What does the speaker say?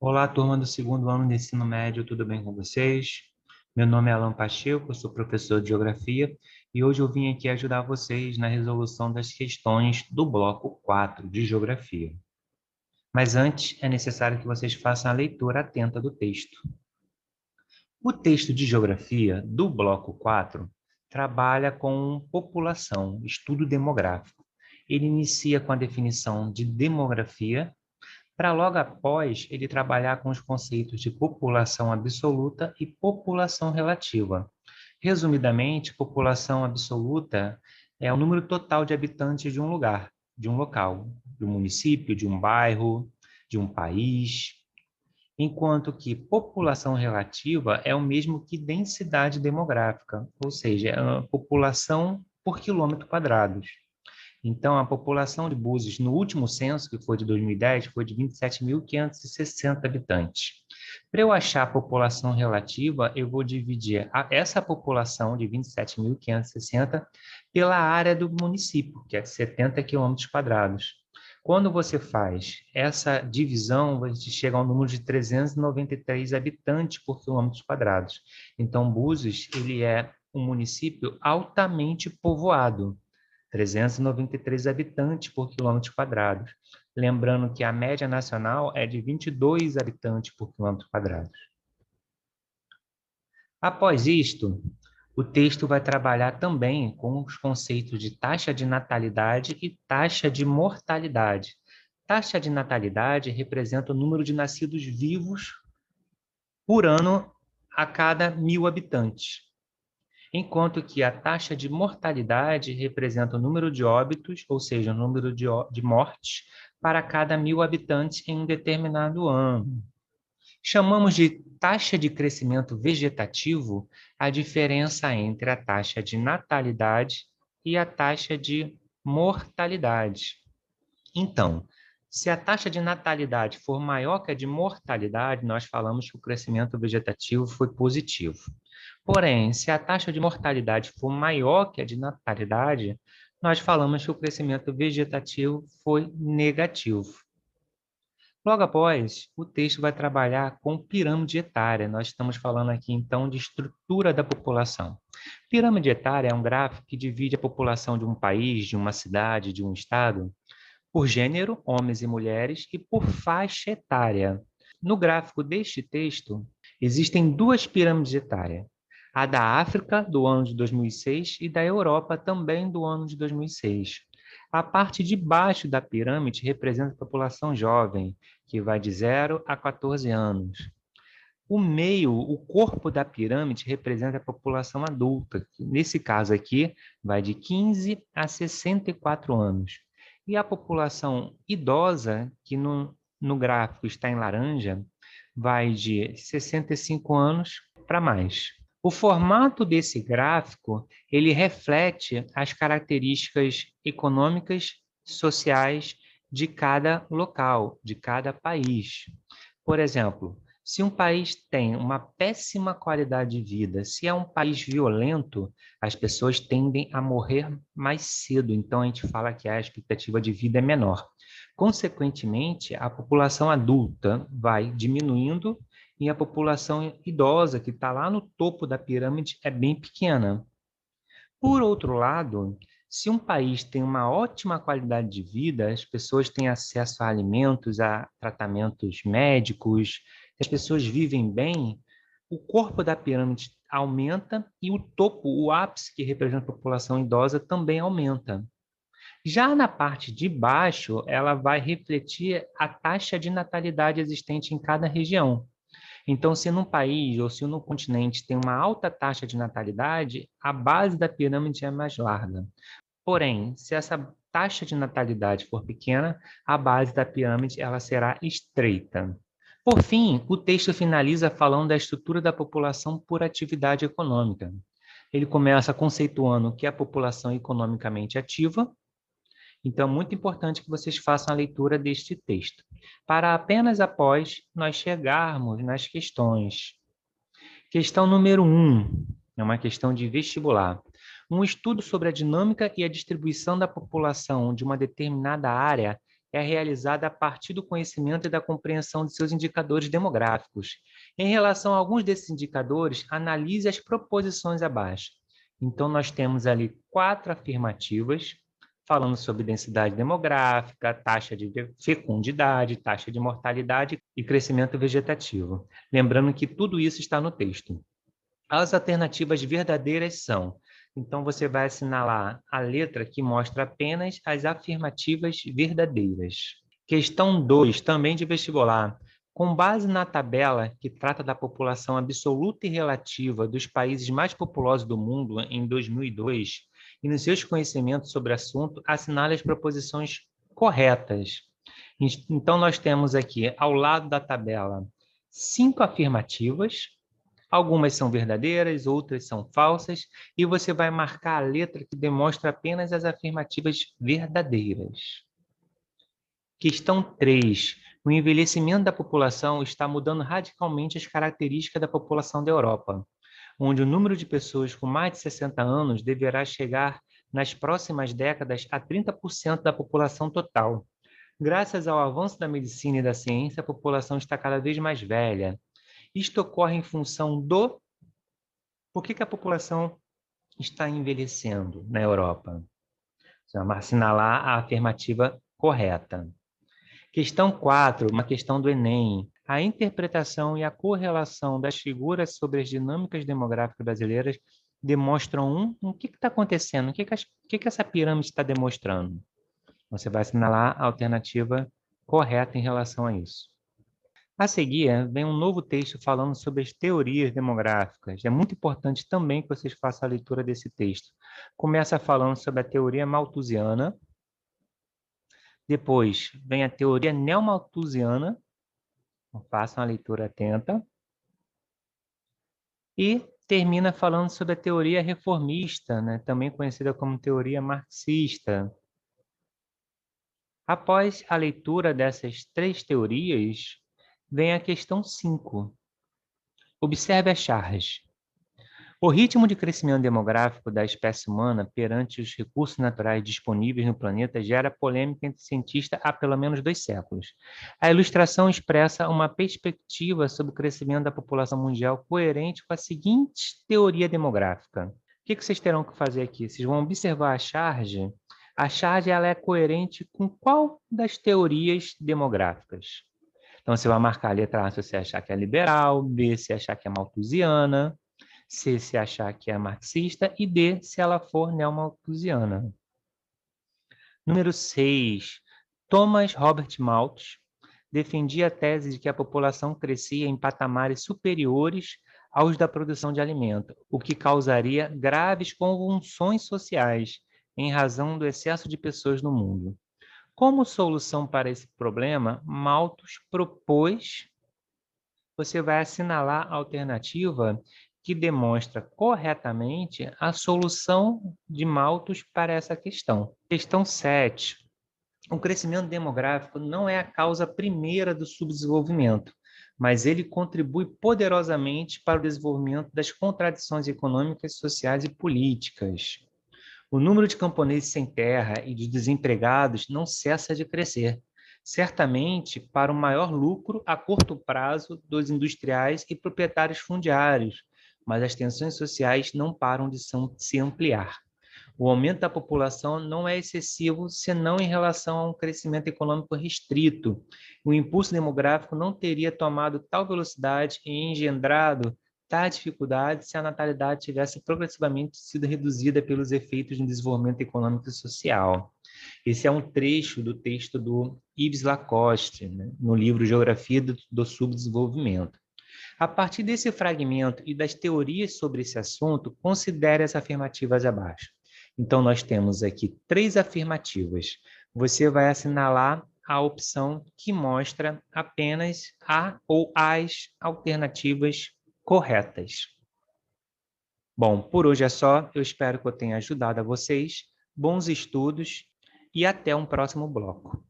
Olá, turma do segundo ano de ensino médio, tudo bem com vocês? Meu nome é Alan Pacheco, eu sou professor de Geografia e hoje eu vim aqui ajudar vocês na resolução das questões do bloco 4 de Geografia. Mas antes, é necessário que vocês façam a leitura atenta do texto. O texto de Geografia do bloco 4 trabalha com população, estudo demográfico. Ele inicia com a definição de demografia, para logo após ele trabalhar com os conceitos de população absoluta e população relativa. Resumidamente, população absoluta é o número total de habitantes de um lugar, de um local, de um município, de um bairro, de um país, enquanto que população relativa é o mesmo que densidade demográfica, ou seja, é a população por quilômetro quadrado. Então, a população de Búzios, no último censo, que foi de 2010, foi de 27.560 habitantes. Para eu achar a população relativa, eu vou dividir essa população de 27.560 pela área do município, que é 70 quilômetros quadrados. Quando você faz essa divisão, você chega ao número de 393 habitantes por quilômetros quadrados. Então, Búzios, ele é um município altamente povoado. 393 habitantes por quilômetro quadrado. Lembrando que a média nacional é de 22 habitantes por quilômetro quadrado. Após isto, o texto vai trabalhar também com os conceitos de taxa de natalidade e taxa de mortalidade. Taxa de natalidade representa o número de nascidos vivos por ano a cada 1.000 habitantes, enquanto que a taxa de mortalidade representa o número de óbitos, ou seja, o número de mortes, para cada 1.000 habitantes em um determinado ano. Chamamos de taxa de crescimento vegetativo a diferença entre a taxa de natalidade e a taxa de mortalidade. Então, se a taxa de natalidade for maior que a de mortalidade, nós falamos que o crescimento vegetativo foi positivo. Porém, se a taxa de mortalidade for maior que a de natalidade, nós falamos que o crescimento vegetativo foi negativo. Logo após, o texto vai trabalhar com pirâmide etária. Nós estamos falando aqui, então, de estrutura da população. Pirâmide etária é um gráfico que divide a população de um país, de uma cidade, de um estado, por gênero, homens e mulheres, e por faixa etária. No gráfico deste texto, existem duas pirâmides etárias. A da África, do ano de 2006, e da Europa, também do ano de 2006. A parte de baixo da pirâmide representa a população jovem, que vai de 0 a 14 anos. O meio, o corpo da pirâmide, representa a população adulta, que nesse caso aqui vai de 15 a 64 anos. E a população idosa, que no gráfico está em laranja, vai de 65 anos para mais. O formato desse gráfico, ele reflete as características econômicas, sociais de cada local, de cada país. Por exemplo, se um país tem uma péssima qualidade de vida, se é um país violento, as pessoas tendem a morrer mais cedo. Então, a gente fala que a expectativa de vida é menor. Consequentemente, a população adulta vai diminuindo e a população idosa, que está lá no topo da pirâmide, é bem pequena. Por outro lado, se um país tem uma ótima qualidade de vida, as pessoas têm acesso a alimentos, a tratamentos médicos, as pessoas vivem bem, o corpo da pirâmide aumenta e o topo, o ápice que representa a população idosa, também aumenta. Já na parte de baixo, ela vai refletir a taxa de natalidade existente em cada região. Então, se num país ou se no continente tem uma alta taxa de natalidade, a base da pirâmide é mais larga. Porém, se essa taxa de natalidade for pequena, a base da pirâmide ela será estreita. Por fim, o texto finaliza falando da estrutura da população por atividade econômica. Ele começa conceituando o que é a população economicamente ativa. Então, é muito importante que vocês façam a leitura deste texto, para apenas após nós chegarmos nas questões. Questão número 1, é uma questão de vestibular. Um estudo sobre a dinâmica e a distribuição da população de uma determinada área é realizada a partir do conhecimento e da compreensão de seus indicadores demográficos. Em relação a alguns desses indicadores, analise as proposições abaixo. Então, nós temos ali 4 afirmativas, falando sobre densidade demográfica, taxa de fecundidade, taxa de mortalidade e crescimento vegetativo. Lembrando que tudo isso está no texto. As alternativas verdadeiras são... Então, você vai assinalar a letra que mostra apenas as afirmativas verdadeiras. Questão 2, também de vestibular. Com base na tabela que trata da população absoluta e relativa dos países mais populosos do mundo em 2002, e nos seus conhecimentos sobre o assunto, assinale as proposições corretas. Então, nós temos aqui, ao lado da tabela, 5 afirmativas. Algumas são verdadeiras, outras são falsas, e você vai marcar a letra que demonstra apenas as afirmativas verdadeiras. Questão 3. O envelhecimento da população está mudando radicalmente as características da população da Europa, onde o número de pessoas com mais de 60 anos deverá chegar nas próximas décadas a 30% da população total. Graças ao avanço da medicina e da ciência, a população está cada vez mais velha. Isto ocorre em função do... Por que a população está envelhecendo na Europa? Vamos assinalar a afirmativa correta. Questão 4, uma questão do Enem. A interpretação e a correlação das figuras sobre as dinâmicas demográficas brasileiras demonstram o que está acontecendo, o que essa pirâmide está demonstrando. Você vai assinalar a alternativa correta em relação a isso. A seguir, vem um novo texto falando sobre as teorias demográficas. É muito importante também que vocês façam a leitura desse texto. Começa falando sobre a teoria malthusiana. Depois, vem a teoria neomalthusiana. Façam a leitura atenta. E termina falando sobre a teoria reformista, né? Também conhecida como teoria marxista. Após a leitura dessas 3 teorias, vem a questão 5. Observe a charge. O ritmo de crescimento demográfico da espécie humana perante os recursos naturais disponíveis no planeta gera polêmica entre cientistas há pelo menos 2 séculos. A ilustração expressa uma perspectiva sobre o crescimento da população mundial coerente com a seguinte teoria demográfica. O que vocês terão que fazer aqui? Vocês vão observar a charge. A charge ela é coerente com qual das teorias demográficas? Então, você vai marcar a letra A se você achar que é liberal, B se achar que é malthusiana, C se achar que é marxista e D se ela for neomalthusiana. Número 6. Thomas Robert Malthus defendia a tese de que a população crescia em patamares superiores aos da produção de alimento, o que causaria graves convulsões sociais em razão do excesso de pessoas no mundo. Como solução para esse problema, Malthus propôs... Você vai assinalar a alternativa que demonstra corretamente a solução de Malthus para essa questão. Questão 7. O crescimento demográfico não é a causa primeira do subdesenvolvimento, mas ele contribui poderosamente para o desenvolvimento das contradições econômicas, sociais e políticas. O número de camponeses sem terra e de desempregados não cessa de crescer, certamente para o maior lucro a curto prazo dos industriais e proprietários fundiários, mas as tensões sociais não param de se ampliar. O aumento da população não é excessivo, senão em relação a um crescimento econômico restrito. O impulso demográfico não teria tomado tal velocidade e engendrado tais dificuldades se a natalidade tivesse progressivamente sido reduzida pelos efeitos do desenvolvimento econômico e social. Esse é um trecho do texto do Yves Lacoste, né, no livro Geografia do Subdesenvolvimento. A partir desse fragmento e das teorias sobre esse assunto, considere as afirmativas abaixo. Então, nós temos aqui 3 afirmativas. Você vai assinalar a opção que mostra apenas a ou as alternativas corretas. Bom, por hoje é só. Eu espero que eu tenha ajudado a vocês. Bons estudos e até um próximo bloco.